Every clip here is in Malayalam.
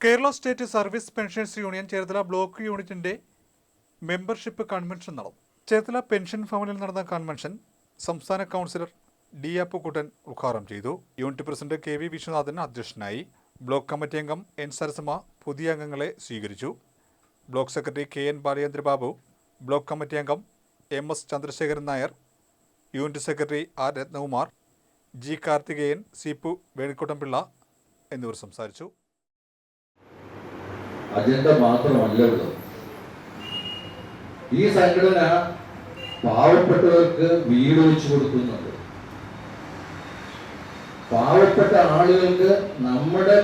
Kerala state service pensions union Cherthala block യൂണിറ്റിന്റെ മെമ്പർഷിപ്പ് കൺവെൻഷൻ നടന്നു. ചേർത്തല പെൻഷൻ ഭവനിൽ നടന്ന കൺവെൻഷൻ സംസ്ഥാന കൗൺസിലർ ഡി അപ്പുക്കുട്ടൻ ഉദ്ഘാടനം ചെയ്തു. Unit president K V Viswanathan അധ്യക്ഷനായി. ബ്ലോക്ക് കമ്മിറ്റി അംഗം എൻ സരസമ്മ പുതിയ അംഗങ്ങളെ സ്വീകരിച്ചു. Block secretary K N Balachandrababu, block committee അംഗം M S Chandrasekharan Nair, unit secretary R Ratnakumar, G Karthikeyan, സീപ്പു വേണിക്കുട്ടംപിള്ള എന്നിവർ സംസാരിച്ചു. അജണ്ട മാത്രമല്ല, ഈ സംഘടന പാവപ്പെട്ടവർക്ക് വീട് വെച്ചു കൊടുക്കുന്നുണ്ട്. പാവപ്പെട്ട ആളുകൾക്ക് നമ്മുടെ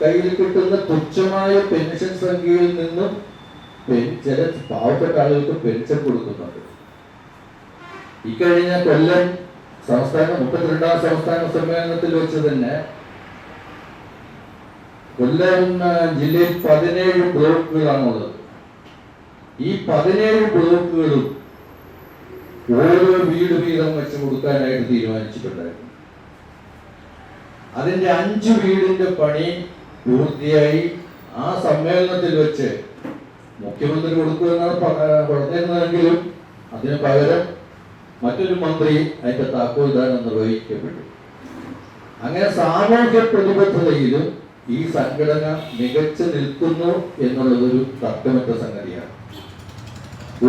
കയ്യിൽ കിട്ടുന്ന തുച്ഛമായ പെൻഷൻ സംഖ്യയിൽ നിന്നും ചില പാവപ്പെട്ട ആളുകൾക്ക് പെൻഷൻ കൊടുക്കുന്നുണ്ട്. ഇക്കഴിഞ്ഞ കൊല്ലം 32ാം സംസ്ഥാന സമ്മേളനത്തിൽ വെച്ച് തന്നെ കൊല്ലം ജില്ലയിൽ 17 ബ്ലോക്കുകളാണുള്ളത്. ഈ 17 ബ്ലോക്കുകളും ഓരോ വീട് വീതം വെച്ച് കൊടുക്കാനായിട്ട് തീരുമാനിച്ചിട്ടുണ്ടായിരുന്നു. അതിന്റെ 5 വീടിന്റെ പണി പൂർത്തിയായി. ആ സമ്മേളനത്തിൽ വെച്ച് മുഖ്യമന്ത്രി കൊടുക്കുമെന്നാണ് പറഞ്ഞിരുന്നതെങ്കിലും അതിന് പകരം മറ്റൊരു മന്ത്രി അതിന്റെ താക്കോൽദാനം നിർവഹിക്കപ്പെട്ടു. അങ്ങനെ സാമൂഹ്യ പ്രതിബദ്ധതയിലും ഈ സംഘടന മികച്ചു നിൽക്കുന്നു എന്നുള്ളതൊരു തർക്കമറ്റ സംഗതിയാണ്.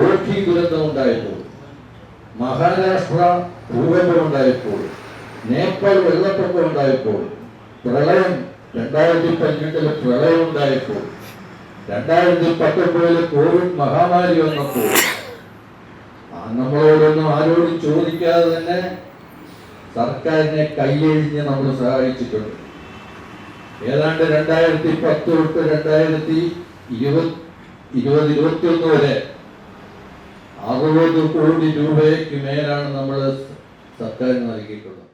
ഓഖി ദുരന്തം ഉണ്ടായപ്പോൾ, മഹാരാഷ്ട്ര ഭൂകമ്പം ഉണ്ടായപ്പോൾ, നേപ്പാൾ വെള്ളപ്പൊക്കം ഉണ്ടായപ്പോൾ, പ്രളയം 2018 പ്രളയം ഉണ്ടായപ്പോൾ, 2019 കോവിഡ് മഹാമാരി വന്നപ്പോൾ നമ്മളോടൊന്നും ആരോടും ചോദിക്കാതെ തന്നെ സർക്കാരിനെ കൈയെഴിഞ്ഞ് നമ്മൾ സഹായിച്ചിട്ടുണ്ട്. ഏതാണ്ട് 2010 തൊട്ട് 2021 വരെ 60 കോടി രൂപയ്ക്ക് മേലാണ് നമ്മൾ സർക്കാരിന് നൽകിയിട്ടുള്ളത്.